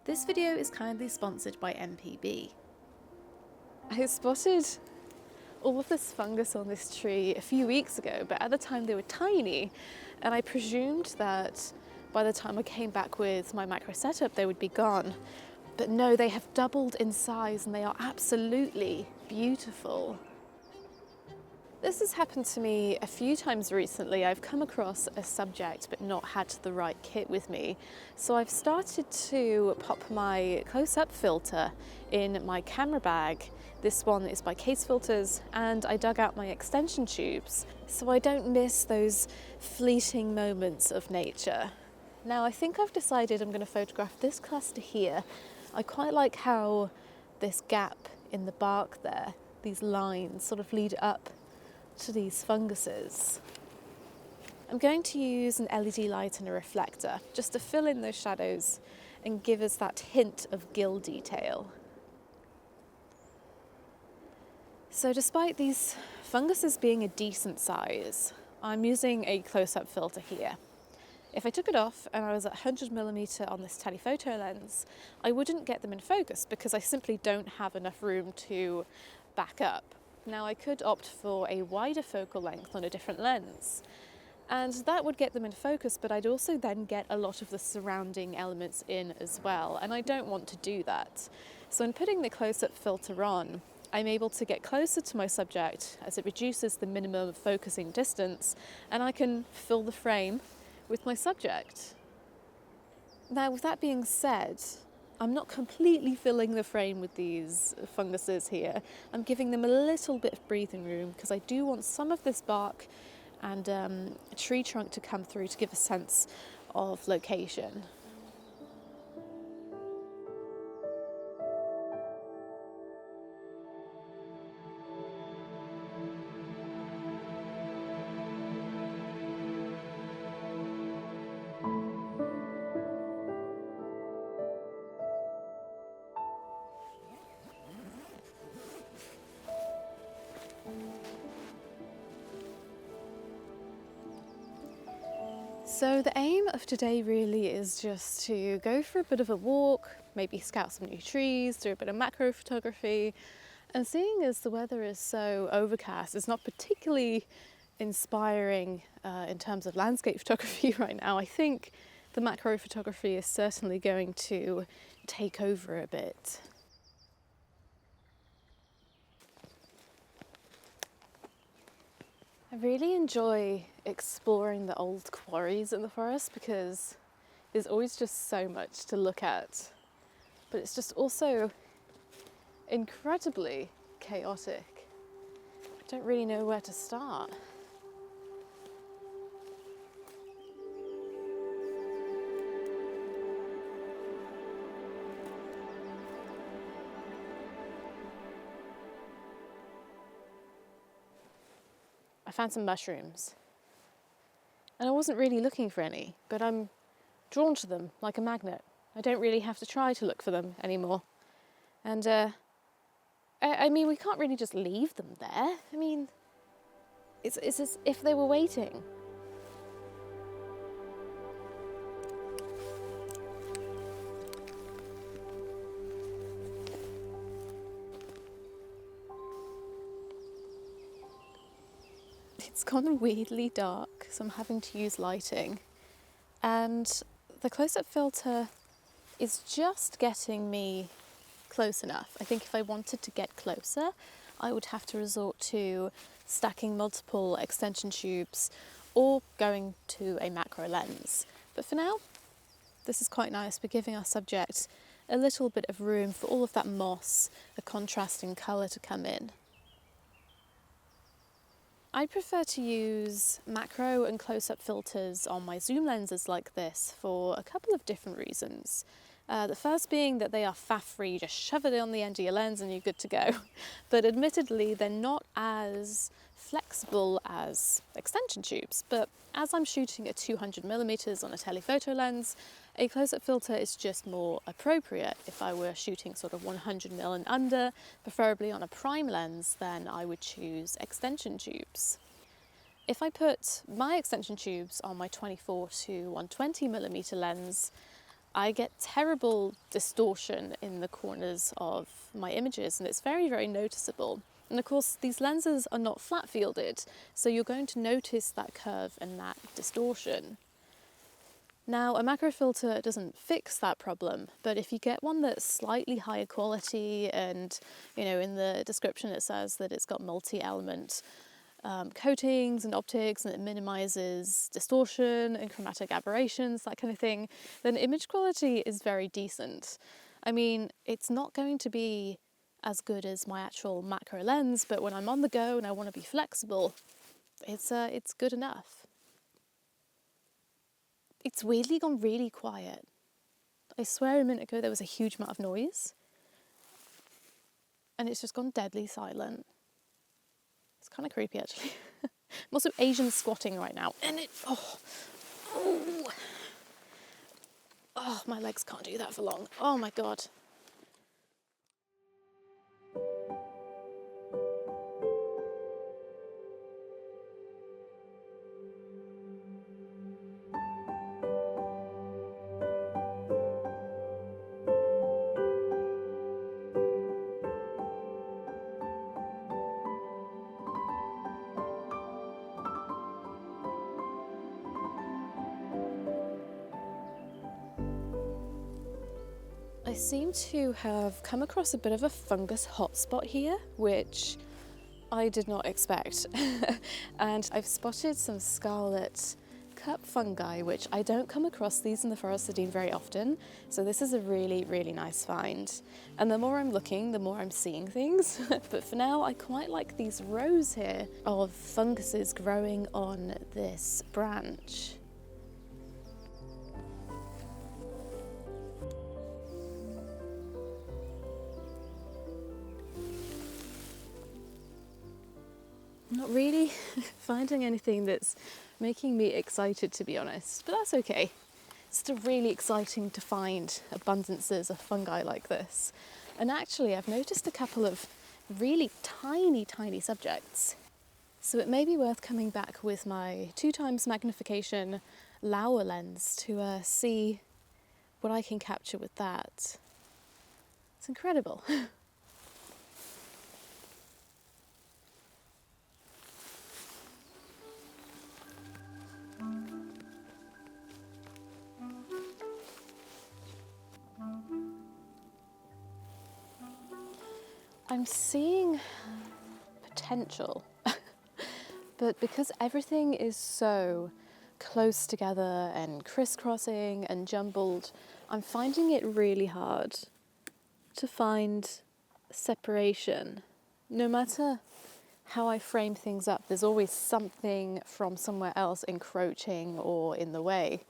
This video is kindly sponsored by MPB. I spotted all of this fungus on this tree a few weeks ago, but at the time they were tiny, and I presumed that by the time I came back with my macro setup they would be gone. But no, they have doubled in size and they are absolutely beautiful. This has happened to me a few times recently. I've come across a subject but not had the right kit with me. So I've started to pop my close-up filter in my camera bag. This one is by Kase filters, and I dug out my extension tubes so I don't miss those fleeting moments of nature. Now I think I've decided I'm going to photograph this cluster here. I quite like how this gap in the bark there, these lines sort of lead up to these funguses. I'm going to use an LED light and a reflector just to fill in those shadows and give us that hint of gill detail. So despite these funguses being a decent size, I'm using a close-up filter here. If I took it off and I was at 100mm on this telephoto lens, I wouldn't get them in focus because I simply don't have enough room to back up. Now I could opt for a wider focal length on a different lens, and that would get them in focus, but I'd also then get a lot of the surrounding elements in as well, and I don't want to do that. So in putting the close-up filter on, I'm able to get closer to my subject as it reduces the minimum focusing distance, and I can fill the frame with my subject. Now, with that being said, I'm not completely filling the frame with these funguses here. I'm giving them a little bit of breathing room because I do want some of this bark and a tree trunk to come through to give a sense of location. So the aim of today really is just to go for a bit of a walk, maybe scout some new trees, do a bit of macro photography, and seeing as the weather is so overcast, it's not particularly inspiring in terms of landscape photography right now. I think the macro photography is certainly going to take over a bit. I really enjoy exploring the old quarries in the forest because there's always just so much to look at, but it's just also incredibly chaotic. I don't really know where to start. I found some mushrooms, and I wasn't really looking for any, but I'm drawn to them like a magnet. I don't really have to try to look for them anymore. And I mean, we can't really just leave them there. I mean, it's as if they were waiting. It's gone weirdly dark, so I'm having to use lighting. And the close-up filter is just getting me close enough. I think if I wanted to get closer, I would have to resort to stacking multiple extension tubes or going to a macro lens. But for now, this is quite nice. We're giving our subject a little bit of room for all of that moss, a contrasting colour to come in. I prefer to use macro and close-up filters on my zoom lenses like this for a couple of different reasons. The first being that they are faff-free, you just shove it on the end of your lens and you're good to go. But admittedly, they're not as flexible as extension tubes. But as I'm shooting at 200mm on a telephoto lens, a close-up filter is just more appropriate. If I were shooting sort of 100mm and under, preferably on a prime lens, then I would choose extension tubes. If I put my extension tubes on my 24 to 120mm lens, I get terrible distortion in the corners of my images, and it's very, very noticeable. And of course, these lenses are not flat fielded, so you're going to notice that curve and that distortion. Now, a macro filter doesn't fix that problem, but if you get one that's slightly higher quality and, you know, in the description it says that it's got multi-element coatings and optics and it minimizes distortion and chromatic aberrations, that kind of thing, then image quality is very decent. I mean, it's not going to be as good as my actual macro lens, but when I'm on the go and I want to be flexible, it's good enough. It's weirdly gone really quiet. I swear a minute ago there was a huge amount of noise, and it's just gone deadly silent. It's kind of creepy, actually. I'm also Asian squatting right now, and my legs can't do that for long. Oh my God. I seem to have come across a bit of a fungus hotspot here, which I did not expect. And I've spotted some scarlet cup fungi, which I don't come across these in the Forest of Dean very often. So this is a really, really nice find. And the more I'm looking, the more I'm seeing things. But for now, I quite like these rows here of funguses growing on this branch. Not really finding anything that's making me excited, to be honest, but that's okay. It's still really exciting to find abundances of fungi like this. And actually, I've noticed a couple of really tiny, tiny subjects. So it may be worth coming back with my 2x magnification Laowa lens to see what I can capture with that. It's incredible. I'm seeing potential, but because everything is so close together and crisscrossing and jumbled, I'm finding it really hard to find separation. No matter how I frame things up, there's always something from somewhere else encroaching or in the way.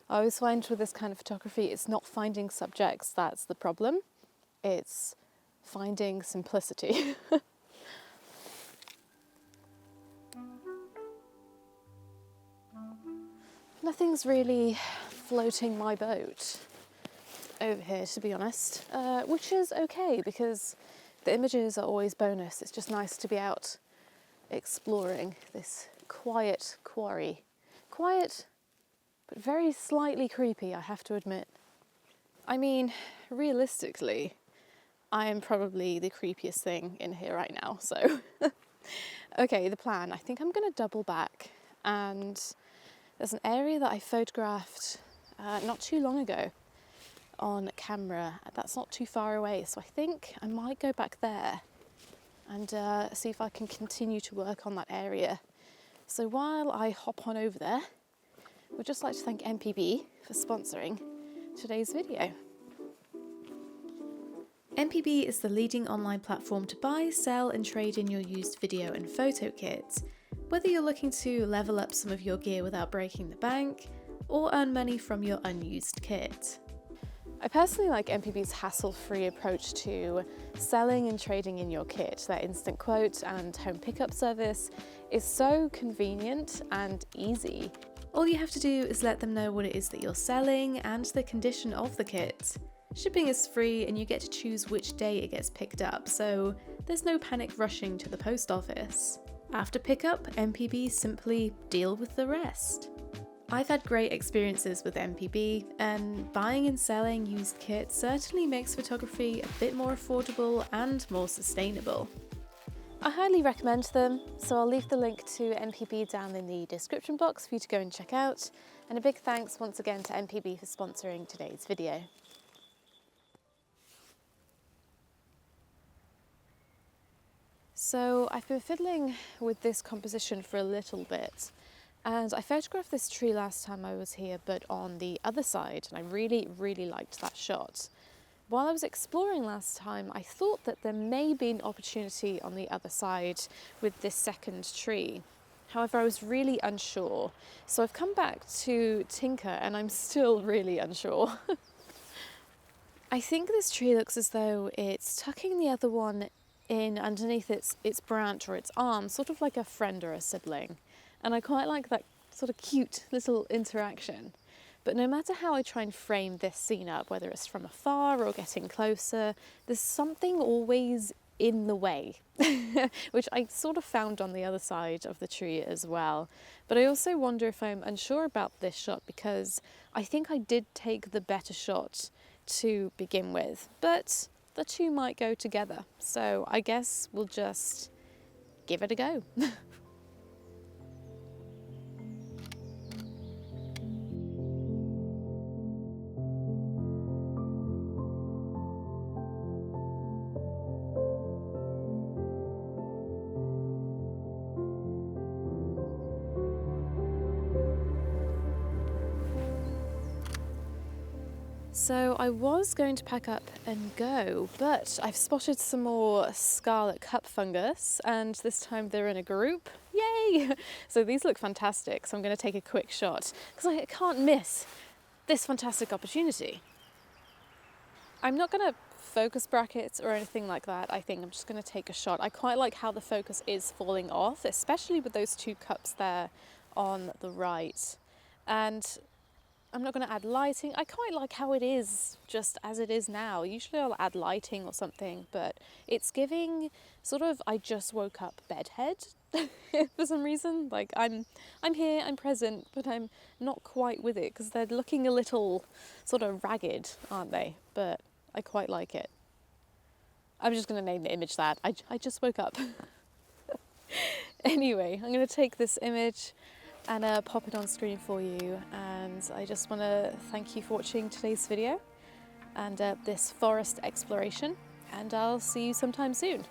I always find with this kind of photography, it's not finding subjects that's the problem. It's finding simplicity. Nothing's really floating my boat over here, to be honest, which is okay because the images are always bonus. It's just nice to be out exploring this quiet quarry. Quiet, but very slightly creepy, I have to admit. I mean, realistically, I am probably the creepiest thing in here right now, so. Okay, the plan. I think I'm gonna double back, and there's an area that I photographed not too long ago on camera. That's not too far away, so I think I might go back there and see if I can continue to work on that area. So while I hop on over there, we'd just like to thank MPB for sponsoring today's video. MPB is the leading online platform to buy, sell and trade in your used video and photo kits. Whether you're looking to level up some of your gear without breaking the bank, or earn money from your unused kit. I personally like MPB's hassle-free approach to selling and trading in your kit. Their instant quote and home pickup service is so convenient and easy. All you have to do is let them know what it is that you're selling and the condition of the kit. Shipping is free and you get to choose which day it gets picked up, so there's no panic rushing to the post office. After pickup, MPB simply deal with the rest. I've had great experiences with MPB, and buying and selling used kits certainly makes photography a bit more affordable and more sustainable. I highly recommend them, so I'll leave the link to MPB down in the description box for you to go and check out. And a big thanks once again to MPB for sponsoring today's video. So I've been fiddling with this composition for a little bit, and I photographed this tree last time I was here, but on the other side, and I really liked that shot. While I was exploring last time, I thought that there may be an opportunity on the other side with this second tree. However, I was really unsure. So I've come back to tinker and I'm still really unsure. I think this tree looks as though it's tucking the other one in underneath its branch or its arm, sort of like a friend or a sibling. And I quite like that sort of cute little interaction. But no matter how I try and frame this scene up, whether it's from afar or getting closer, there's something always in the way, which I sort of found on the other side of the tree as well. But I also wonder if I'm unsure about this shot because I think I did take the better shot to begin with, but the two might go together. So I guess we'll just give it a go. So I was going to pack up and go, but I've spotted some more scarlet cup fungus, and this time they're in a group. Yay! So these look fantastic, so I'm going to take a quick shot because I can't miss this fantastic opportunity. I'm not going to focus brackets or anything like that. I think I'm just going to take a shot. I quite like how the focus is falling off, especially with those two cups there on the right. And I'm not going to add lighting. I quite like how it is just as it is now. Usually I'll add lighting or something, but it's giving sort of I just woke up bedhead for some reason. Like I'm here, I'm present, but I'm not quite with it because they're looking a little sort of ragged, aren't they? But I quite like it. I'm just going to name the image that. I just woke up. Anyway, I'm going to take this image and pop it on screen for you, and I just want to thank you for watching today's video and this forest exploration, and I'll see you sometime soon.